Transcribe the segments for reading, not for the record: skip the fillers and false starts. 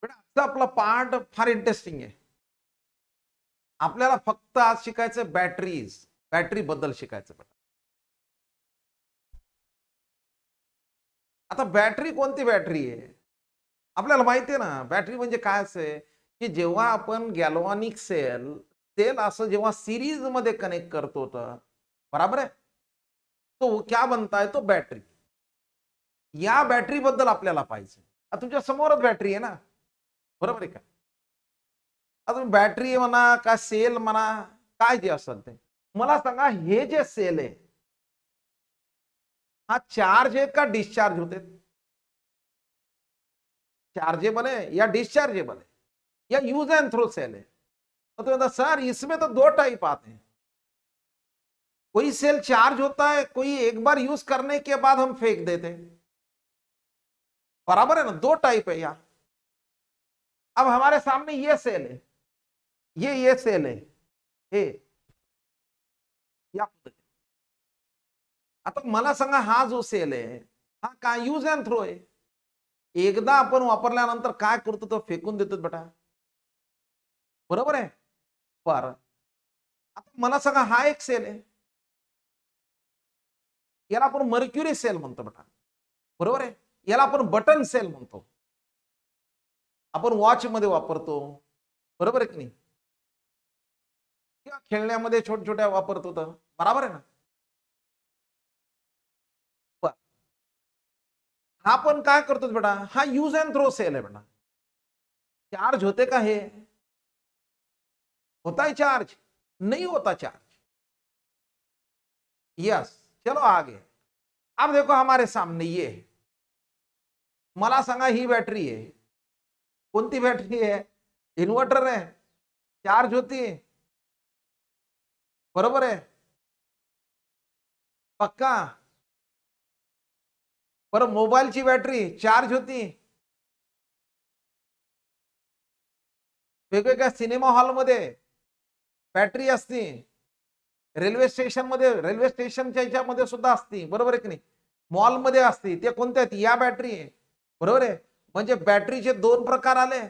पण आजचा आपला पार्ट फार इंटरेस्टिंग आहे. आपल्याला फक्त आज शिकायचं बॅटरी बद्दल शिकायचं. आता बॅटरी कोणती बॅटरी आहे? आपल्याला माहिती आहे ना, बॅटरी म्हणजे काय असं की जेव्हा आपण गॅल्व्हॅनिक सेल सेल असं जेव्हा सीरीज मध्ये कनेक्ट करतो तर बराबर आहे, तो क्या बनता है तो बॅटरी. या बॅटरी बद्दल आपल्याला पाहिजे. आता तुमच्या समोरच बॅटरी आहे ना, बरोबर आहे का? आता बॅटरी म्हणा का सेल म्हणा, काय जे असेल ते मला सांगा, हे जे सेल आहे हा चार्ज आहे का डिस्चार्ज होते? चार्जेबल है या डिस्चार्जेबल है या यूज एंड थ्रो सेल है? तो सर इसमें तो दो टाइप आते हैं, कोई सेल चार्ज होता है, कोई एक बार यूज करने के बाद हम फेंक देते हैं. बराबर है ना, दो टाइप है यार. अब हमारे सामने ये सेल है, ये सेल है, हे या आता मला सांगा, हा जो सेल आहे हा काय यूज अँड थ्रो आहे? एकदा आपण वापरल्यानंतर काय करतो, तो फेकून देतो बेटा, बरोबर आहे. बरं, आता मला सांगा, हा एक सेल आहे, याला आपण मर्क्युरी सेल म्हणतो बेटा, बरोबर आहे. याला आपण बटन सेल म्हणतो, आपण वॉच मध्ये वापरतो, बरोबर आहे की नाही? किंवा खेळण्यामध्ये छोट्या छोट्या वापरतो, तर बरोबर आहे ना. हा पण काय करतो बेटा, हा यूज अँड थ्रो सेल आहे बेटा. चार्ज होते का? हे होता है चार्ज? नहीं होता चार्ज. यस, चलो आगे. अब देखो हमारे सामने ये है, मला सांगा, ही बॅटरी आहे, कोणती बॅटरी आहे? इन्व्हर्टर आहे, चार्ज होती, बरोबर आहे, पक्का. बरं, मोबाईलची बॅटरी चार्ज होती, वेगवेगळ्या सिनेमा हॉलमध्ये बॅटरी असते, रेल्वे स्टेशन मध्ये, रेल्वे स्टेशनच्या ह्याच्यामध्ये सुद्धा असते, बरोबर आहे की नाही? मॉलमध्ये असते, ते कोणत्या आहेत? या बॅटरी आहे, बरोबर आहे. म्हणजे बॅटरीचे दोन प्रकार आले,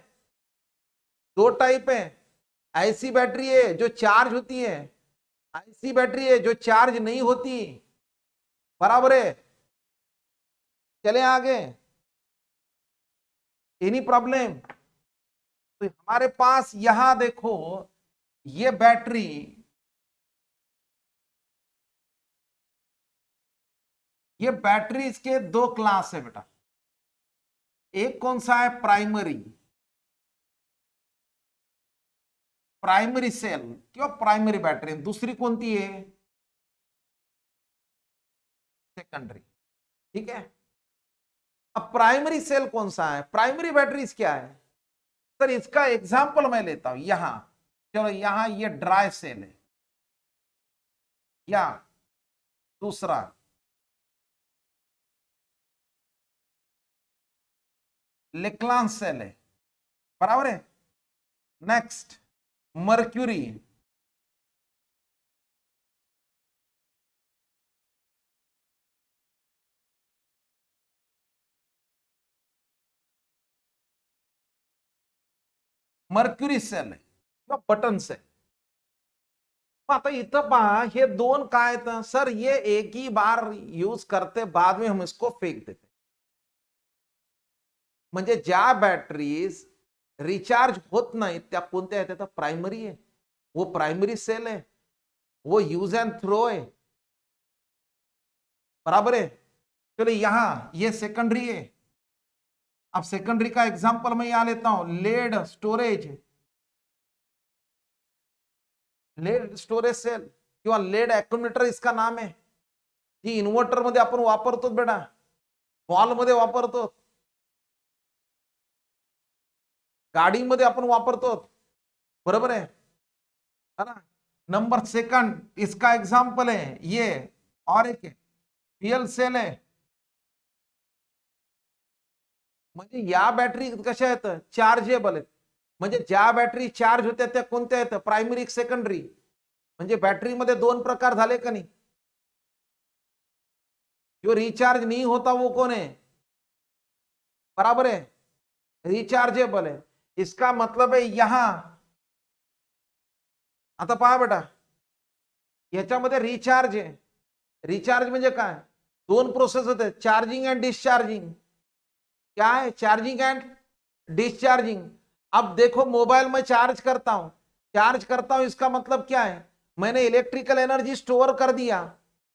दो टाइप है. ऐसी बैटरी है जो चार्ज होती है, ऐसी बैटरी है जो चार्ज नहीं होती, बराबर है. चले आगे, एनी प्रॉब्लम? तो हमारे पास यहां देखो, ये बैटरी, ये बैटरीज के दो क्लास है बेटा. एक कौन सा है? प्राइमरी, प्राइमरी सेल किंवा प्राइमरी बॅटरी. दुसरी कोणती आहे? सेकंडरी. ठीक है. अब प्राइमरी सेल कौन सा है? प्राइमरी बैटरीज क्या है सर? इसका एग्जांपल मैं लेता हूं यहां. चलो, यहां ये ड्राई सेल है, या दूसरा लेक्लान सेल है, बराबर है. नेक्स्ट मर्क्यूरी, मर्क्युरी सेल आहे किंवा बटन सेल. आता इथं पहा, हे दोन काय तर सर, ये एक ही बार यूज करते, बाद में हम इसको फेक देते. म्हणजे ज्या बॅटरीज रिचार्ज होत नाही त्या कोणत्या आहेत? त्या प्राइमरी आहे, वो प्राइमरी सेल है, वो यूज एंड थ्रो है, बराबर है. चलो, यहां ये सेकेंडरी है. अब सेकेंडरी का एग्जांपल मैं यहां लेता हूं, lead storage, lead storage cell किंवा लेड अॅक्युम्युलेटर इसका नाम है. ही इन्व्हर्टर मध्ये आपण वापरतो बेटा, मॉल मध्ये वापरतो, गाडीमध्ये आपण वापरतो, बरोबर है ना. नंबर सेकंड, इसका एग्जांपल है ये, और एक फ्यूल सेल है. म्हणजे या बॅटरी कशा आहेत? चार्जेबल आहेत. म्हणजे ज्या बॅटरी चार्ज होत्या त्या कोणत्या आहेत? Primary, secondary. म्हणजे बॅटरीमध्ये दोन प्रकार झाले का नाही? जो रिचार्ज नहीं होता वो कौन है? बराबर है. रिचार्जेबल आहे, इसका मतलब आहे यहां. आता पहा बेटा, याच्यामध्ये रिचार्ज आहे. रिचार्ज म्हणजे काय, दोन प्रोसेस होते, चार्जिंग एंड डिस्चार्जिंग. क्या है, चार्जिंग एंड डिस्चार्जिंग. अब देखो मोबाइल में चार्ज करता हूं, इसका मतलब क्या है, मैंने इलेक्ट्रिकल एनर्जी स्टोर कर दिया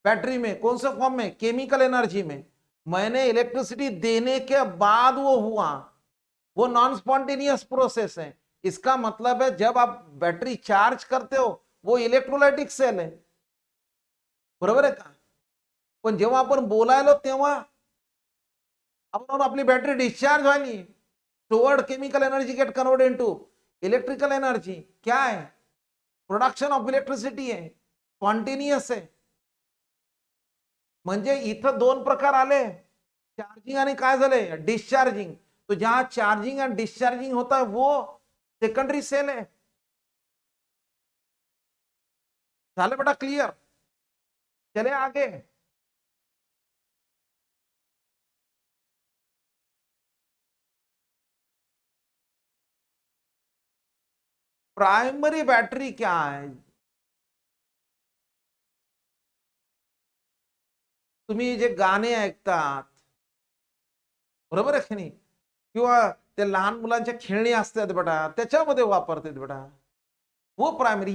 बैटरी में. कौन से फॉर्म में, केमिकल एनर्जी में. मैंने इलेक्ट्रिसिटी देने के बाद वो हुआ, वो नॉन स्पॉन्टेनियस प्रोसेस है. इसका मतलब है जब आप बैटरी चार्ज करते हो वो इलेक्ट्रोलाइटिक सेल आहे, बरोबर आहे का. पण जेव्हा आपण बोलायलो तेव्हा आपण आपली बॅटरी डिस्चार्ज व्हायली, stored chemical energy get convert into electrical energy. क्या है, प्रोडक्शन ऑफ इलेक्ट्रिसिटी आहे, स्पॉन्टेनियस आहे. म्हणजे इथं दोन प्रकार आले, चार्जिंग आणि काय झाले, डिस्चार्जिंग. तो जहां चार्जिंग एंड डिस्चार्जिंग होता है वो सेकेंडरी सेल है. झालं बेटा क्लियर. चले आगे. प्राइमरी बैटरी क्या है, तुम्ही जे गाणे ऐकतात, बरोबर आहे की नाही, किंवा ते लहान मुलांच्या खेळणी असतात बेटा, त्याच्यामध्ये वापरतात बेटा, वो प्राइमरी.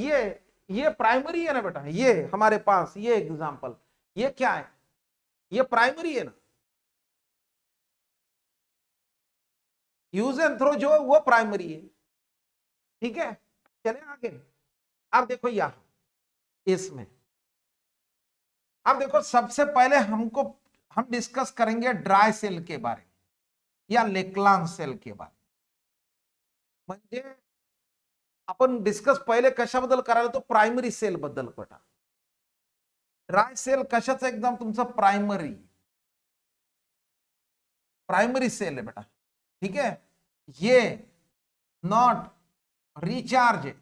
ये प्राइमरी है ना बेटा, ये हमारे पास ये एग्जांपल, ये क्या है, ये प्राइमरी है ना. यूज एंड थ्रो जो वो प्राइमरी है. ठीक है, चले आगे. अब देखो यहां इसमें, अब देखो सबसे पहले हम डिस्कस करेंगे ड्राई सेल के बारे में या लेक्लान सेल के बारे में. म्हणजे आपण डिस्कस पहिले कशाबद्दल करायला, तो प्रायमरी सेल बद्दल बेटा. ड्राय सेल कशाचं एकदम तुमचं प्राइमरी सेल है बेटा. ठीक है, ये नॉट रिचार्ज है.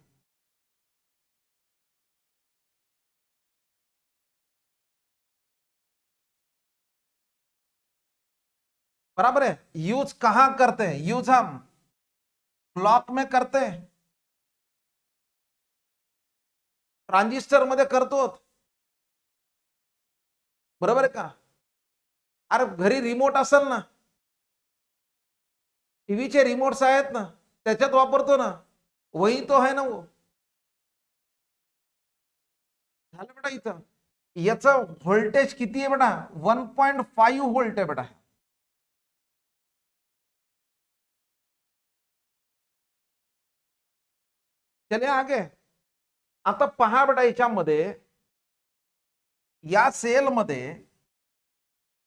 बराबर है. यूज कहां करते हैं, यूज हम क्लॉक में करते हैं, ट्रांजिस्टर मध्ये करतो, बरोबर आहे का. अरे घरी रिमोट असेल ना, टीव्हीचे रिमोट्स आहेत ना, त्याच्यात वापरतो ना, वही तो है ना वो. झालं बेटा. इथं याचं व्होल्टेज किती आहे बेटा, 1.5 व्होल्ट आहे बेटा. चले आगे. आता पहा बेटा, याच्यामध्ये या सेल मध्ये,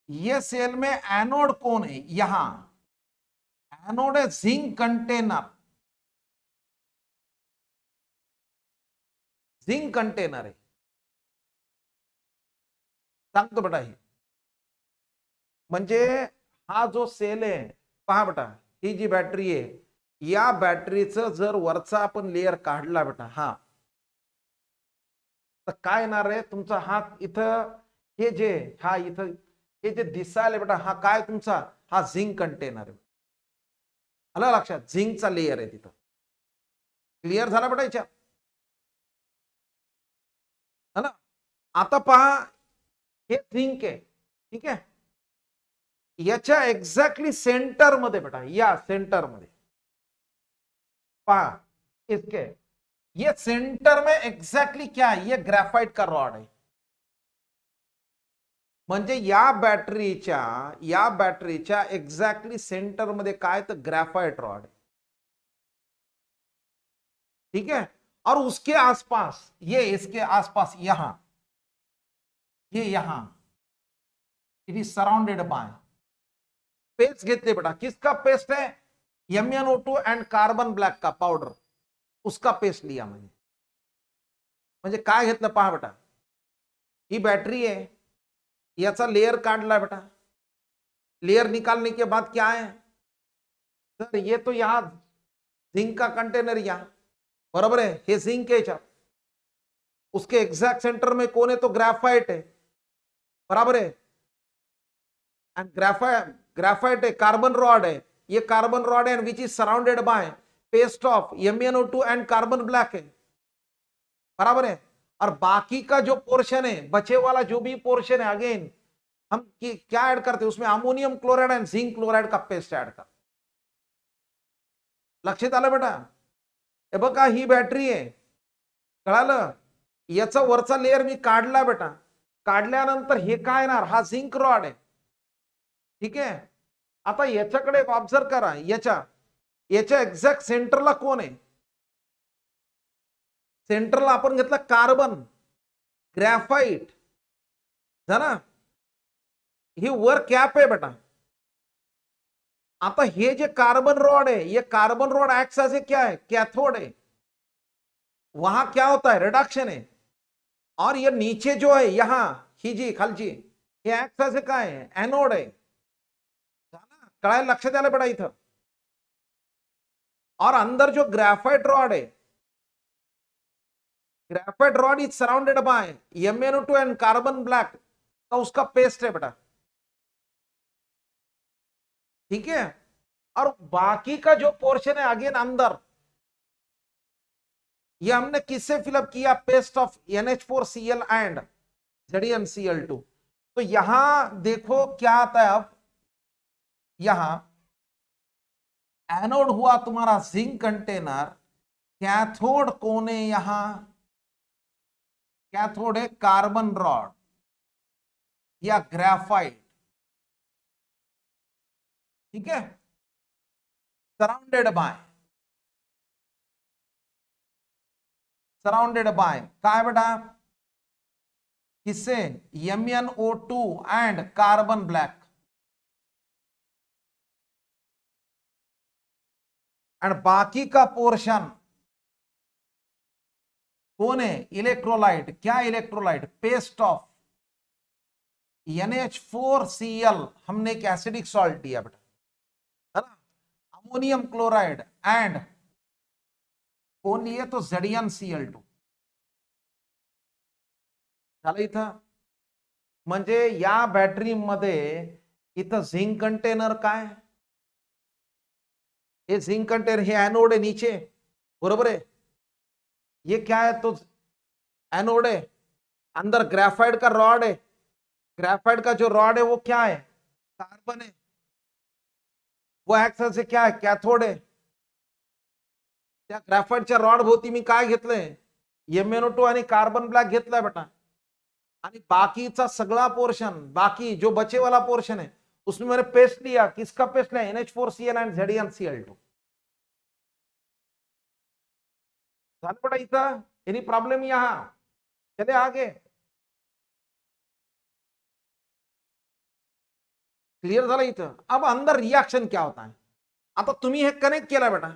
ये सेल में एनोड कौन है, यहां एनोड है झिंक कंटेनर. झिंक कंटेनर आहे, सांगतो बेटा. हे म्हणजे हा जो सेल आहे, पहा बेटा, ही जी बॅटरी आहे, या बॅटरीचं जर वरचा आपण लेअर काढला बेटा, हा तर काय येणार आहे तुमचा, हा इथं हे जे, हा इथं हे जे दिसायला बेटा, हा काय तुमचा, हा झिंक कंटेनर आहे. आलं लक्षात, झिंकचा लेअर आहे तिथं. क्लिअर झाला बेटा याच्या, है ना. आता पहा, हे झिंक आहे, ठीक आहे. याच्या एक्झॅक्टली सेंटर मध्ये बेटा, या सेंटर मध्ये पहा, इसके ये सेंटर में एग्जैक्टली क्या है, ये ग्रेफाइट का रॉड आहे. म्हणजे या बॅटरीच्या एक्झॅक्टली सेंटर मध्ये काय, तर ग्रेफाइट रॉड आहे. ठीक है, और उसके आसपास, ये इसके आसपास यहां, ये यहां it is surrounded bye paste घेतले बेटा. किसका पेस्ट है, MnO2 एंड कार्बन ब्लैक का पाउडर, उसका पेस्ट लिया मैंने. म्हणजे काय घेतलं पहा बेटा, ही बैटरी है, याचा लेयर काढला बेटा. लेयर निकालने के बाद क्या है सर, ये तो यहां जिंक का कंटेनर, यहां बराबर है, हे जिंक है याच्यात. उसके एग्जैक्ट सेंटर में कौन है, तो ग्रेफाइट है, बराबर है. एंड ग्रेफाइट है, कार्बन रॉड है, ये कार्बन रॉड है which is surrounded bye paste of MnO2 end carbon black है, बराबर है। और बाकी का जो पोर्शन है, बचे वाला जो भी पोर्शन है, अगेन हम क्या ऐड करते हैं उसमें, अमोनियम क्लोराइड एंड जिंक क्लोराइड का पेस्ट ऐड करते। लक्षात आलं बेटा? हे बघा ही बॅटरी आहे, कळालं? याचा वरचा लेअर मी काढला बेटा, काढल्यानंतर हे काय येणार, हा झिंक रॉड आहे, ठीक आहे। आता याच्याकडे ऑब्झर्व करा, याच्या एक्झॅक्ट सेंटरला कोण आहे? सेंटरला आपण घेतला कार्बन, ग्रॅफाइट ना, ही वर कॅप आहे बेटा। आता हे जे कार्बन रॉड है, ये carbon rod acts as a क्या है, कैथोड है। वहां क्या होता है, रिडक्शन है। और ये नीचे जो है यहां ही जी खालची, हे एक्ट्स एज ए काय है, एनोड है। कळायला लक्षात आलं बेटा इथं? और अंदर जो ग्रेफाइट रॉड है, graphite rod is surrounded by MnO2 end carbon black का उसका पेस्ट है बेटा, ठीक है। और बाकी का जो पोर्शन है अगेन अंदर, ये हमने किससे फिलअप किया, paste of NH4Cl and ZnCl2। तो यहां देखो क्या आता है, अब यहां एनोड हुआ तुम्हारा जिंक कंटेनर, कैथोड कौन है यहां, कैथोड है कार्बन रॉड या ग्रेफाइट, ठीक है। सराउंडेड बाय काय बेटा, किससे, MnO2 end carbon black. End बाकी का पोर्शन कौन है, इलेक्ट्रोलाइट। क्या इलेक्ट्रोलाइट, पेस्ट ऑफ NH4Cl, हमने एक एसिडिक सॉल्ट दिया बेटा, है ना, अमोनियम क्लोराइड एंड कौन लिए, तो ZnCl2 झालं इथं। म्हणजे या बॅटरी मध्ये इथं झिंक कंटेनर काय, ये जिंक कंटेनर, हे एनोड है नीचे, बरोबर है। ये क्या है, तो एनोड है, अंदर ग्रेफाइट का रॉड है, ग्रेफाइट का जो रॉड है वो क्या है, कार्बन है, वो एक्सेल से क्या है, कैथोड है। त्या ग्रेफाइटच्या रॉड भोवती मी काय घेतलंय, MnO2 आणि कार्बन ब्लॅक घेतलाय बेटा। आणि बाकीचा सगळा पोर्शन, बाकी जो बचे वाला पोर्शन है, उसमें मैंने पेस्ट लिया, किसका पेस्ट लिया, NH4Cl एंड ZnCl2। बेटा इथं एनी प्रॉब्लम, यहां चले आगे, क्लियर झालं इथं। अब अंदर रिएक्शन क्या होता है, आता तुम्ही हे कनेक्ट केला बेटा,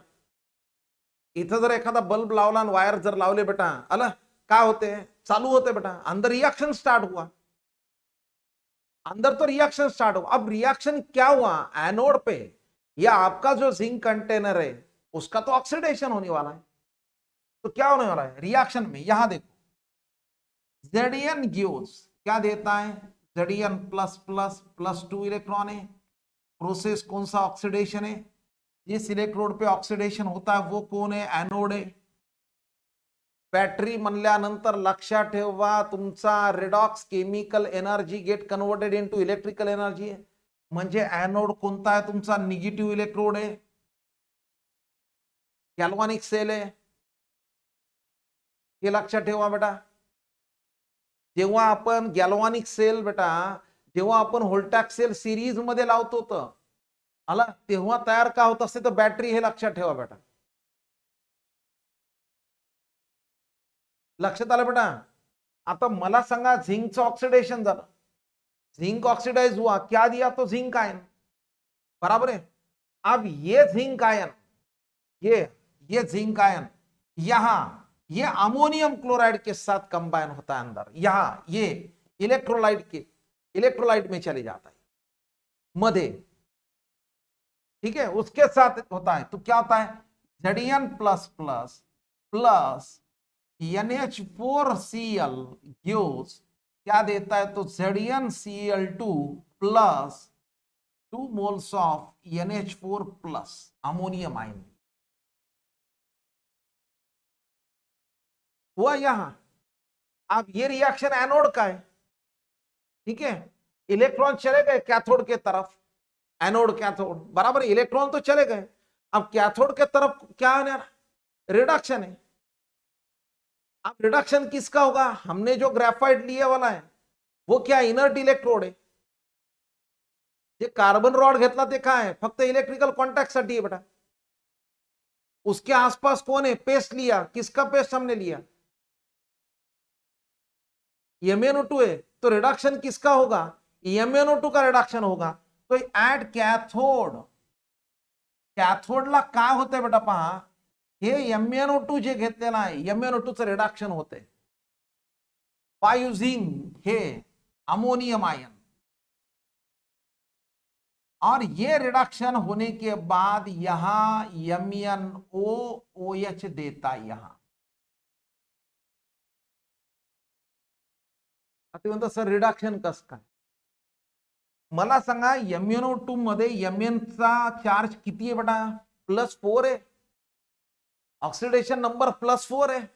इथं जर एखादा बल्ब लावला आणि वायर जर लावले बेटा, आलं काय होते, चालू होते बेटा, अंदर रिएक्शन स्टार्ट हुआ, अंदर तो रिएक्शन स्टार्ट हुआ। अब रिएक्शन क्या हुआ, एनोड पे या आपका जो जिंक कंटेनर है उसका तो ऑक्सीडेशन होने वाला है। तो क्या होने वाला है रिएक्शन में, यहां देखो Zn गिव्स क्या देता है, Zn plus plus plus 2 electron है। प्रोसेस कौन सा, ऑक्सीडेशन है। जिस इलेक्ट्रोड पे ऑक्सीडेशन होता है वो कौन है, एनोड है। बॅटरी म्हणल्यानंतर लक्षात ठेवा, तुमचा redox chemical energy get converted into electrical energy आहे। म्हणजे एनोड कोणता आहे तुमचा, निगेटिव्ह इलेक्ट्रोड आहे, गॅल्व्हॅनिक सेल आहे, हे लक्षात ठेवा बेटा। जेव्हा आपण गॅल्व्हॅनिक सेल बेटा, जेव्हा आपण व्होल्टॅक्स सेल सिरीज मध्ये लावतो तर आला, तेव्हा तयार का होत असते तर बॅटरी, हे लक्षात ठेवा बेटा। लक्षात आलं बेटा? आता मला सांगा, झिंकचं ऑक्सिडेशन झालं, जिंक ऑक्सीडाइज हुआ, क्या दिया, तो जिंक आयन, बराबर है। अब ये जिंक आयन, ये जिंक आयन यहां ये अमोनियम क्लोराइड के साथ कंबाइन होता है अंदर, यहां ये इलेक्ट्रोलाइट में चले जाता है मध्य, ठीक है, उसके साथ होता है। तो क्या होता है, Zn plus plus plus NH4Cl gives क्या देता है, तो ZnCl2 plus 2 moles of NH4 plus ammonium ion हुआ यहां। अब ये रिएक्शन एनोड का है, ठीक है, इलेक्ट्रॉन चले गए कैथोड के तरफ, एनोड कैथोड बराबर, इलेक्ट्रॉन तो चले गए। अब कैथोड के तरफ क्या है, रिडक्शन है। अब रिडक्शन किसका होगा, हमने जो ग्रेफाइट लिया वाला है वो क्या इनर्ट इलेक्ट्रोड है। ये कार्बन रॉड घेतला ते काय आहे, फक्त इलेक्ट्रिकल कॉन्टॅक्ट साठी आहे बेटा। उसके आसपास कौन है, पेस्ट लिया, किसका पेस्ट हमने लिया, MnO2 है, तो रिडक्शन किसका होगा, MnO2 का रिडक्शन होगा। तो एट कॅथोड, कॅथोडला काय होतंय बेटा पहा, हे MnO2 जे घेतलेलं आहे MnO2 चं रिडक्शन होते बाय युजिंग हे अमोनियम आयन, और ये रिडक्शन होने के बाद यहां MnOOH देता यहां। आता म्हणतो सर रिडक्शन कसं काय, मला सांगा MnO2 मध्ये Mn चा चार्ज किती आहे बेटा, +4 है, ऑक्सीडेशन नंबर +4 है।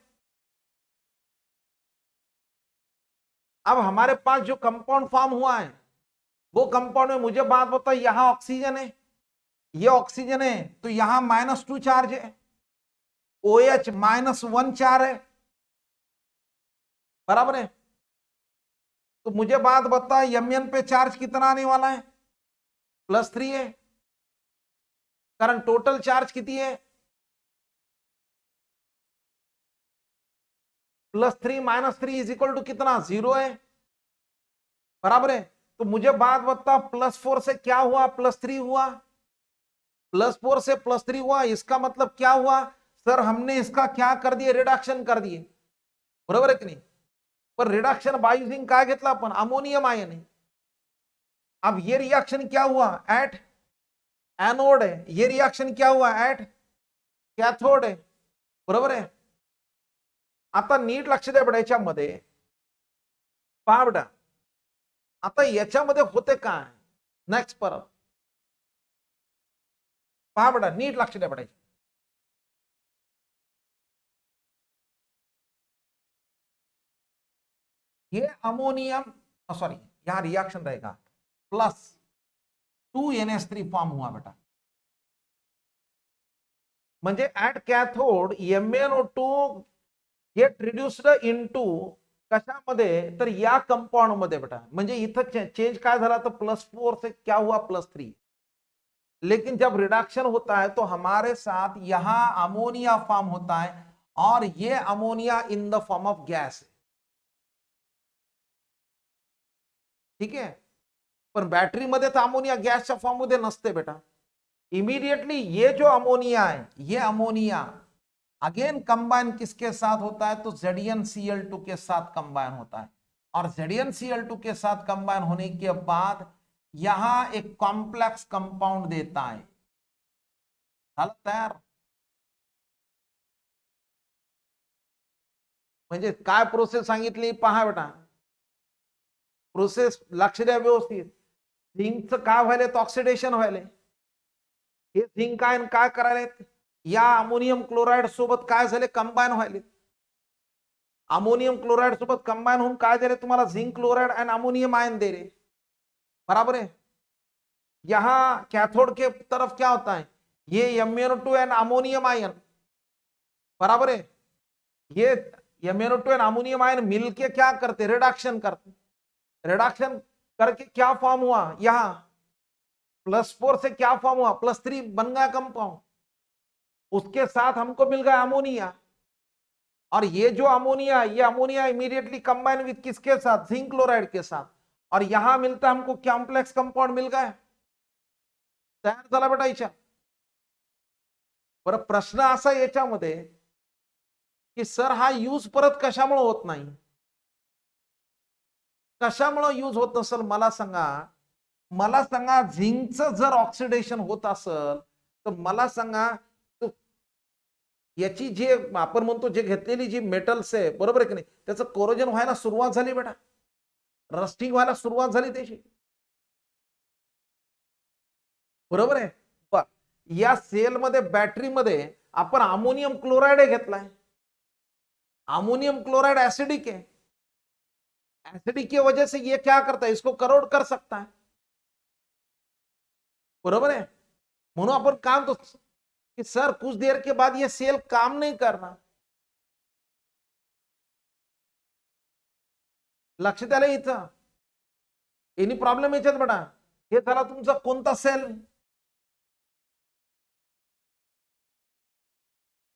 अब हमारे पास जो कंपाउंड फॉर्म हुआ है वो कंपाउंड में मुझे बात बताओ, यहां ऑक्सीजन है, ये ऑक्सीजन है, तो यहां -2 चार्ज है, OH -1 चार्ज है, बराबर है। तो मुझे बात बता Mn पे चार्ज कितना आने वाला है, +3 है, कारण टोटल चार्ज किती है, +3 -3 = कितना, 0 है, बराबर है। तो मुझे बात बता +4 से क्या हुआ, +3 हुआ, +4 से +3 हुआ, इसका मतलब क्या हुआ सर, हमने इसका क्या कर दिए, रिडक्शन कर दिए, बरोबर है कि नहीं। पर रिडक्शन बाय यूजिंग काय घेतला आपण, अमोनियम आयन है। अब ये रिएक्शन क्या हुआ, एट एनोड है, ये रिएक्शन क्या हुआ, एट कैथोड है, बरोबर है। आता नीट लक्ष द्या बेटा याच्यामध्ये, पहा बेटा आता याच्यामध्ये होते काय, नेक्स्ट परत पहा बेटा, नीट लक्ष द्या बेटा, ये अमोनियम, सॉरी यहां रिएक्शन रहेगा, +2NH3 फॉर्म हुआ बेटा, म्हणजे at cathode MnO2 get reduced into कशामध्ये, तर या कंपाउंड मध्ये बेटा, म्हणजे इथं चेंज काय झाला, तो +4 से क्या हुआ, +3। लेकिन जब रिडक्शन होता है तो हमारे साथ यहां अमोनिया फॉर्म होता है, और ये ammonia in the form of gas है, ठीक है। पण बॅटरी मध्ये तर अमोनिया गॅसच्या फॉर्म मध्ये नसते बेटा। इमीडिएटली ये जो अमोनिया है, ये अमोनिया अगेन कंबाइन किसके साथ होता है, तो ZnCl2 के साथ कंबाइन होता है, और ZnCl2 के साथ कंबाइन होने के बाद यहां एक कॉम्प्लेक्स कंपाउंड देता है, तयार। म्हणजे काय प्रोसेस सांगितली पहा बेटा, प्रोसेस लक्ष द्या व्यवस्थित। झिंकचं काय व्हायलंय, तर ऑक्सिडेशन व्हायलंय, हे झिंक आयन काय करायलेत, या अमोनियम क्लोराइड सोबत काय झाले, कंबाइन व्हायले, अमोनियम क्लोराइड सोबत कंबाइन होऊन काय दे रहे तुम्हाला, zinc chloride and ammonium ion दे रहे, बराबर है। यहां कैथोड के तरफ क्या होता है, ये MnO2 एंड अमोनियम आयन, बराबर है। ये MnO2 एंड अमोनियम आयन मिलके क्या करते, रिडक्शन करते, रिडक्शन करके क्या फॉर्म हुआ, यहां +4 से क्या फॉर्म हुआ, +3 बन गया कंपाउंड, उसके साथ हमको मिल गया अमोनिया, और ये जो अमोनिया, ये अमोनिया इमीडिएटली कंबाइन विद किसके साथ, जिंक क्लोराइड के साथ, और यहां मिलता हमको कॉम्प्लेक्स कंपाउंड मिल गया, तयार झाला बेटा याच्या। बरं प्रश्न असा याच्यामध्ये की सर हा यूज परत कशामुळे होत नाही, कशामुळे यूज होत नसेल मला सांगा, मला सांगा झिंकचं जर ऑक्सिडेशन होत असेल तर मला सांगा, याची जे आपण म्हणतो जे घेतलेली जी मेटल्स आहे, बरोबर आहे की नाही, त्याचं कोरोजन व्हायला सुरुवात झाली बेटा, रस्टिंग व्हायला सुरुवात झाली त्याची, बरोबर आहे. बर, या सेलमध्ये बॅटरीमध्ये आपण अमोनियम क्लोराइड घेतलाय. अमोनियम क्लोराइड एसिडिक है, एसिडिक की वजह से ये क्या करता है, इसको करोड कर सकता है. बरोबर है. म्हणून आपण काम तो कि सर कुछ देर के बाद ये सेल काम नहीं करना. लक्षात आलं इथं. एनी प्रॉब्लेम याच्यात बेटा. हे झाला तुमचा कोणता सेल,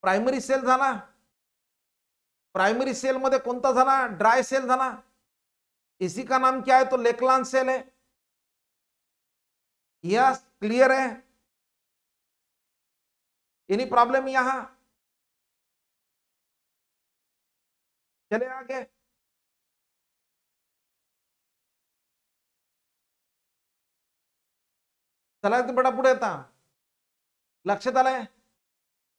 प्रायमरी सेल झाला. प्राइमरी सेल मध्ये कोणता झाला, ड्राय सेल झाला. इसी का नाम क्या है, तो लेक्लान सेल है. यस, क्लियर है. एनी प्रॉब्लम यहां, चले आगे. चला बेटा पुढे येता. लक्षात आलंय.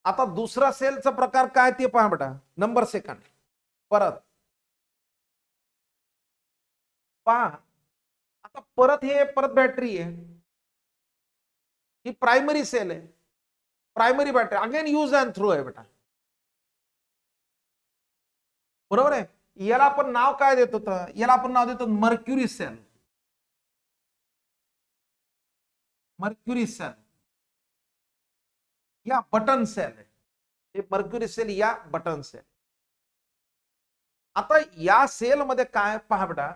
आता दुसरा सेलचा प्रकार काय ते पहा बेटा. नंबर सेकंड परत पहा. आता परत हे परत बॅटरी आहे, ही प्रायमरी सेल आहे. Primary battery again use and throw आहे बेटा. बरोबर आहे. याला आपण नाव काय देतो, तर याला आपण नाव देतो मर्क्युरी सेल. मर्क्युरी सेल या बटन सेल आहे. हे मर्क्युरी सेल या बटन सेल. आता या सेल मध्ये काय पहा बेटा,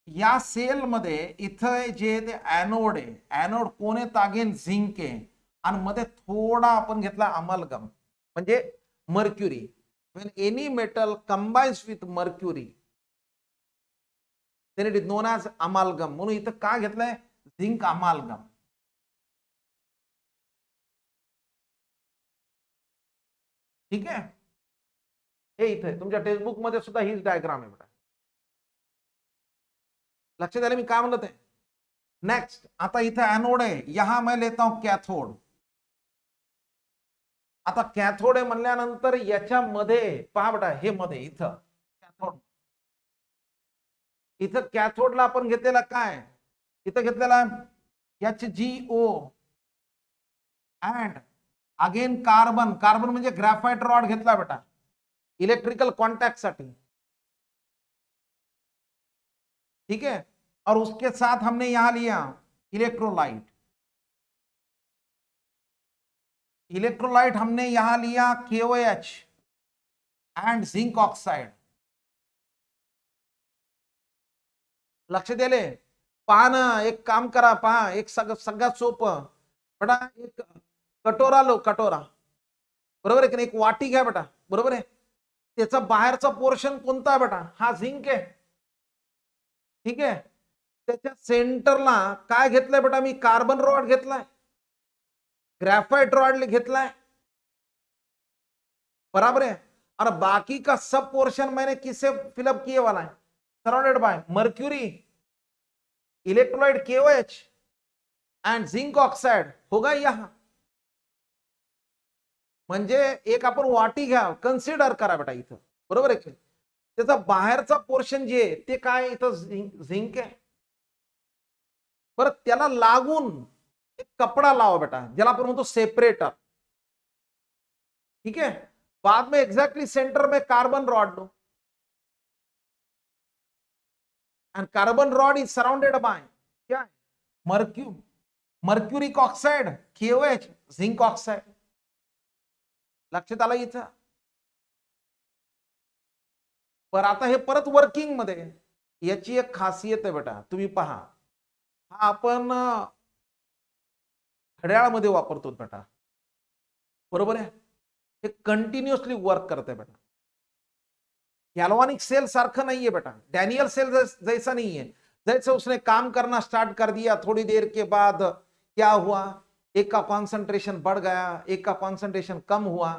या सेल मध्ये इथं जे एनोड आहे, एनोड कोण आहे, अगेन झिंक आहे. आणि मध्ये थोडा आपण घेतला अमालगम म्हणजे mercury. when any metal combines with mercury then it is known as amalgam. म्हणून इथं काय घेतलंय, झिंक अमालगम. ठीक आहे. हे इथे तुमच्या टेक्स्टबुक मध्ये सुद्धा हीच डायग्राम आहे बेटा. लक्षात आलं मी काय म्हणलं ते. नेक्स्ट आता इथं एनोड आहे, यहां मैं लेता हूं कॅथोड. आता कॅथोड आहे म्हणल्यानंतर याच्यामध्ये पहा बेटा, हे मध्ये इथं कॅथोड, इथं कॅथोडला आपण घेतलेला काय, इथं घेतलेला HgO and again carbon. Carbon म्हणजे ग्रॅफाइट रॉड घेतला बेटा इलेक्ट्रिकल कॉन्टैक्ट साठी. ठीक है. और उसके साथ हमने यहां लिया इलेक्ट्रोलाइट. इलेक्ट्रोलाइट हमने यहां लिया KOH एंड जिंक ऑक्साइड. लक्ष दिले. पहा ना, एक काम करा, पहा एक सगळ्यात सोपं बेटा, एक कटोरा लो, कटोरा. बरोबर आहे की नाही, एक वाटी घ्या बेटा. बरोबर आहे. त्याचा बाहेरचा पोर्शन कोणता आहे बेटा, हा झिंक आहे. ठीक आहे. त्याच्या सेंटरला काय घेतलंय बेटा, मी कार्बन रॉड घेतलाय, ग्रेफाइट रॉड घेतलाय. बराबर है. और बाकी का सब पोर्शन मैंने किससे फिलअप किए वाला है, surrounded by mercury, electrolyte KOH end zinc oxide होगा यहां. म्हणजे एक आपण वाटी घ्या, कन्सिडर करा बेटा इथं. बरोबर आहे की त्याचा बाहेरचा पोर्शन जे ते काय, इथं झिंक आहे. परत त्याला लागून एक कपडा लावा बेटा, ज्याला आपण म्हणतो सेपरेटर. ठीक है. बाद में एग्जैक्टली सेंटर में carbon rod low end carbon rod is surrounded bye क्या है, mercuric oxide, KOH, zinc oxide. लक्षात आलं इथं. पर आता हे परत वर्किंग मध्ये याची एक खासियत आहे बेटा, तुम्ही पहा. हा आपण घड्याळामध्ये वापरतो बेटा. बरोबर आहे. हे कंटिन्युअसली वर्क करते बेटा. गैल्वानिक सेल सारखं नहीं है बेटा, डैनियल सेल जैसा नहीं है. जैसे उसने काम करना स्टार्ट कर दिया, थोड़ी देर के बाद क्या हुआ, एक का कॉन्सन्ट्रेशन बढ़ गया, एक का कॉन्सन्ट्रेशन कम हुआ,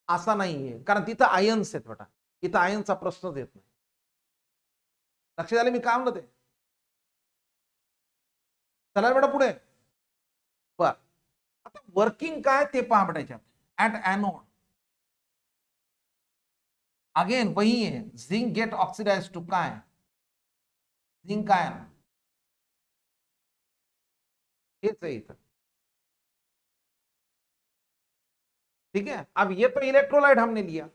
असा नाही आहे. कारण तिथं आयन्स आहेत बेटा, इथं आयन्सचा प्रश्नच येत नाही. लक्षात आले मी काय म्हणलं ते. चला बेटा पुढे. बर, आता वर्किंग काय ते पहा बेटा. याच्यात ऍट एनोड अगेन वही है, जिंक गेट ऑक्सीडाइज टू काय, जिंक आयन. हेच आहे इथं. ठीक है, अब ये तो इलेक्ट्रोलाइट हमने लिया,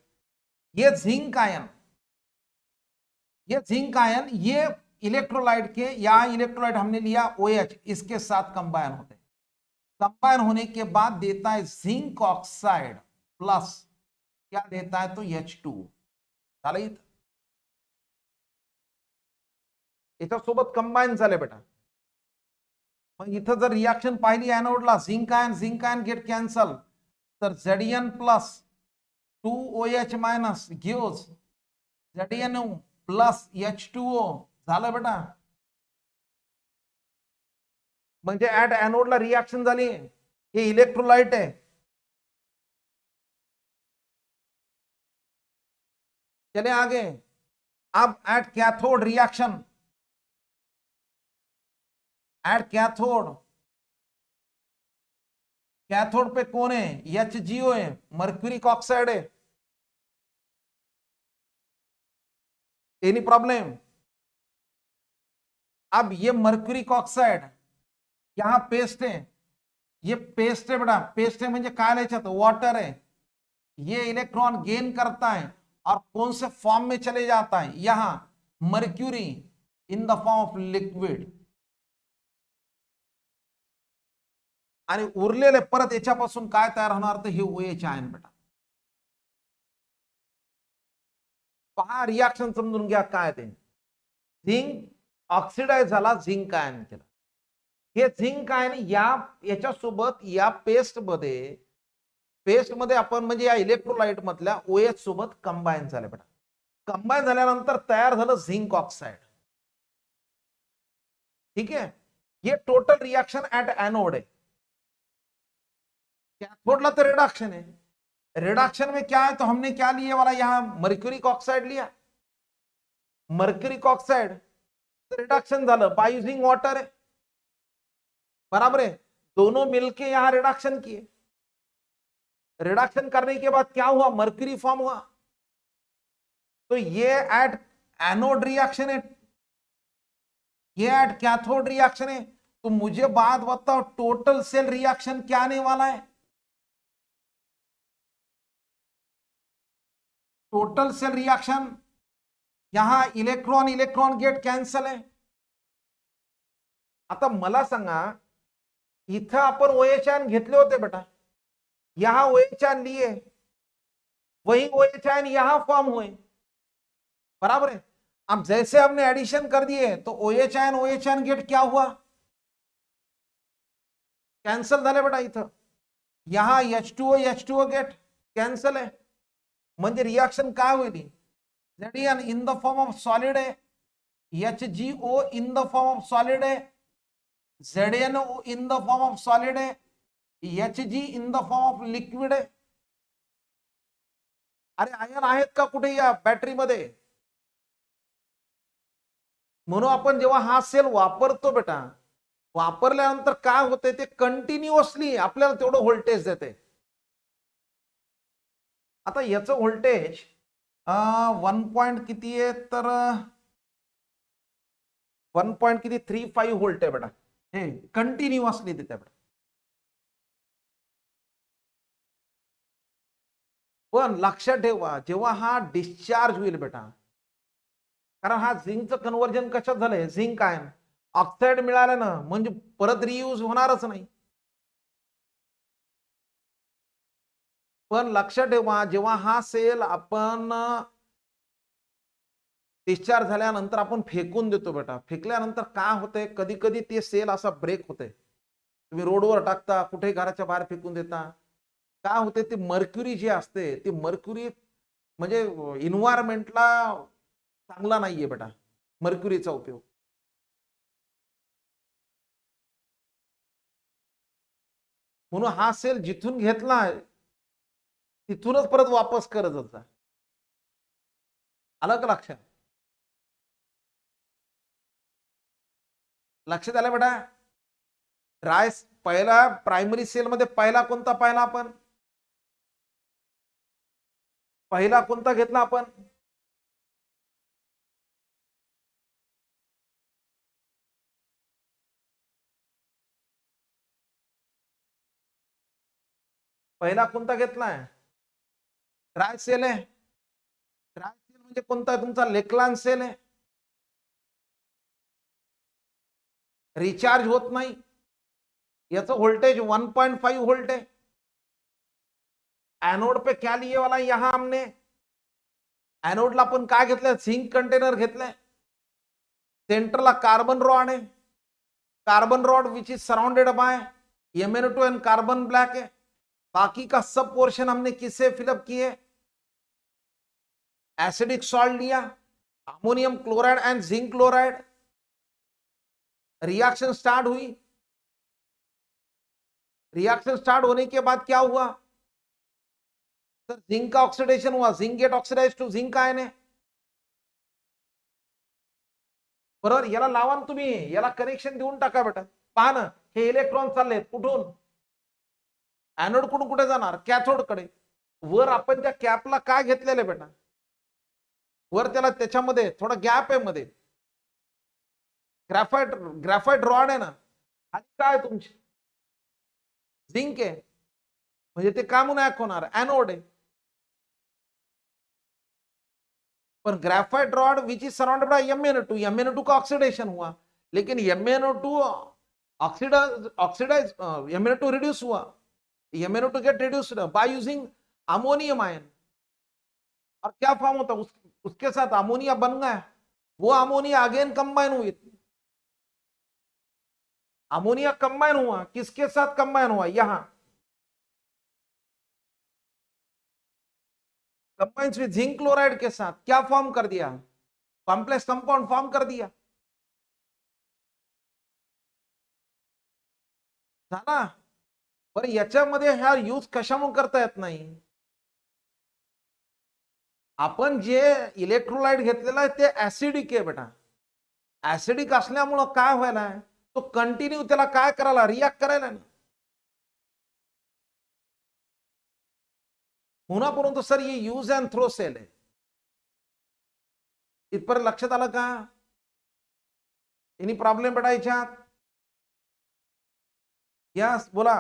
ये जिंक आयन, ये जिंक आयन, ये इलेक्ट्रोलाइट के, या इलेक्ट्रोलाइट हमने लिया OH, इसके साथ कंबाइन होते हैं। कंबाइन होने के बाद देता है जिंक ऑक्साइड प्लस क्या देता है, तो H2 झालं इथं, याच्यासोबत कंबाईन झाले बेटा. मग इथं जर रिॲक्शन पाहिली ऍनोडला, झिंक आयन गेट कॅन्सल, तर Zn plus 2OH minus gives ZnO plus H2O झालं बेटा. म्हणजे ऍट ऍनोडला रिॲक्शन झाली, हे इलेक्ट्रोलाइट आहे. चले आगे, अब at cathode reaction, at cathode, cathode पे कौन है, HgO है, मर्क्यूरिक ऑक्साइड है. Any problem? अब ये मर्क्यूरिक ऑक्साइड यहां पेस्ट है, ये पेस्ट है बेटा, पेस्ट है म्हणजे काय लिहायचं, वाटर है. ये इलेक्ट्रॉन गेन करता है और कौन से फॉर्म में चले जाता है, यहां mercury in the form of liquid, आणि उरलेले परत याच्यापासून काय तयार होणार, तर हे OH आयन बेटा. पहा रिॲक्शन समजून घ्या काय ते. झिंक ऑक्सिडाइज झाला, झिंक आयन केला. हे झिंक आयन याच्यासोबत या पेस्ट मध्ये आपण म्हणजे या इलेक्ट्रोलाइट मधल्या OH सोबत कंबाईन झाले बेटा. कंबाईन झाल्यानंतर तयार झालं झिंक ऑक्साइड. ठीक है, ये टोटल रिएक्शन एट एनोड है. कैथोडला तो रिडक्शन है, रिडक्शन में क्या है, तो हमने क्या लिए वाला, यहां मर्क्यूरिक ऑक्साइड लिया, मर्क्यूरिक ऑक्साइड रिडक्शन झालं बाय यूजिंग वाटर है, बराबर है. दोनों मिलके यहां रिडक्शन किए, रिडक्शन करने के बाद क्या हुआ, मर्क्यूरी फॉर्म हुआ. तो ये एट एनोड रिएक्शन है, ये एट कैथोड रिएक्शन है. तो मुझे बात बताओ, टोटल सेल रिएक्शन क्या आने वाला है, टोटल सेल रिएक्शन, यहां इलेक्ट्रॉन इलेक्ट्रॉन गेट कॅन्सल आहे. आता मला सांगा, इथं आपण OH आयन घेतले होते बेटा, यहां OH आयन लिए, वही OH आयन यहां फॉर्म हुए, बराबर है. अब जैसे हमने एडिशन कर दिए तो OH आयन गेट क्या हुआ, कैंसल झाले बेटा. इथं यहां H2O गेट कॅन्सल आहे, म्हणजे रिएक्शन काय होईल, Zn in the form of solid है, HgO in the form of solid है, ZnO in the form of solid है, Hg in the form of liquid है. अरे आयन आहेत का कुठे या बॅटरीमध्ये, म्हणून आपण जेव्हा हा सेल वापरतो बेटा, वापरल्यानंतर काय होते, ते कंटिन्युअसली आपल्याला तेवढं व्होल्टेज देते. आता याचं व्होल्टेज 1 पॉइंट किती आहे, तर 1.35 व्होल्ट आहे बेटा, हे कंटिन्युअसली देते बेटा. पण लक्षात ठेवा, जेव्हा हा डिस्चार्ज होईल बेटा, कारण हा झिंकचं कन्व्हर्जन कशात झालंय, झिंक आयन ऑक्साइड मिळालं ना, म्हणजे परत रियूज होणारच नाही. पण लक्षात ठेवा, जेव्हा हा सेल आपण डिस्चार्ज झाल्यानंतर आपण फेकून देतो बेटा, फेकल्यानंतर काय होतंय, कधी कधी ते सेल असा ब्रेक होते, तुम्ही रोडवर टाकता, कुठे घराच्या बाहेर फेकून देता, काय होते, ते मर्क्युरी जे असते, ते मर्क्युरी म्हणजे इन्व्हायरमेंटला चांगला नाहीये बेटा मर्क्युरीचा उपयोग. म्हणून हा सेल जिथून घेतला तिथूनच परत वापस करत होता. आलं का लक्षात, लक्षात आलं बेटा. राईस पहिला प्रायमरी सेल मध्ये पहिला कोणता पाहिला आपण, पहिला कोणता घेतला आपण, पहिला कोणता घेतलाय? ड्राय सेल आहे. ड्राय सेल म्हणजे कोणता? तुमचा लेक्लान सेल आहे. रिचार्ज होत नाही. याचं व्होल्टेज 1.5 वोल्ट है। एनोड पे क्या लिए वाला यहां हमने? एनोडला आपण काय घेतलंय? झिंक कंटेनर घेतलंय. सेंटरला कार्बन रॉड है। Carbon rod which is surrounded by MnO2 end carbon black है। बाकी का सब पोर्शन हमने किससे फिलअप किए? एसिडिक सॉल्ट लिया, अमोनियम क्लोराइड एंड जिंक क्लोराइड। रिएक्शन स्टार्ट हुई। रिएक्शन स्टार्ट होने के बाद क्या हुआ सर? जिंक का ऑक्सीडेशन हुआ। Zinc get oxidise to zinc ion है। बरोबर. याला लावा ना तुम्ही, याला कनेक्शन देऊन टाका बेटा. पहा ना, हे इलेक्ट्रॉन चाललेत कुठून? एनोड कडून कुठे जाणार? कॅथोड कडे. वर आपण त्या कॅपला काय घेतलेलं आहे बेटा? वर त्याला त्याच्यामध्ये थोडा गॅप आहे मध्ये. ग्राफाइट रॉड आहे ना. आणि काय तुमची झिंक आहे, म्हणजे ते का म्हणून ऍक्ट होणार? एनोड आहे. पर graphite rod which is surrounded by MnO2 का ऑक्सीडेशन हुआ, लेकिन MnO2 ऑक्सीडाइज MnO2 रिड्यूस हुआ। MnO2 gate reduced by using ammonium ion. और क्या फॉर्म होता? उसके साथ अमोनिया बन गया। वो अमोनिया अगेन कंबाइन हुई। अमोनिया कंबाइन हुआ, किसके साथ कंबाइन हुआ? यहां कंबाइंस विद जिंक क्लोराइड के साथ। क्या फॉर्म कर दिया? कॉम्प्लेक्स कंपाउंड फॉर्म कर दिया। झाला. बरं, याच्यामध्ये ह्या यूज कशामुळे करता येत नाही? आपण जे इलेक्ट्रोलाइट घेतलेला आहे ते ऍसिडिक आहे बेटा. ऍसिडिक असल्यामुळं काय व्हायला, तो कंटिन्यू त्याला काय करायला? रिॲक्ट करायला ना. पुन्हा परंतु सर ये यूज अँड थ्रो सेल आहे. इथपर्यंत लक्षात आलं का? एनी प्रॉब्लेम बेटा याच्यात? यस बोला.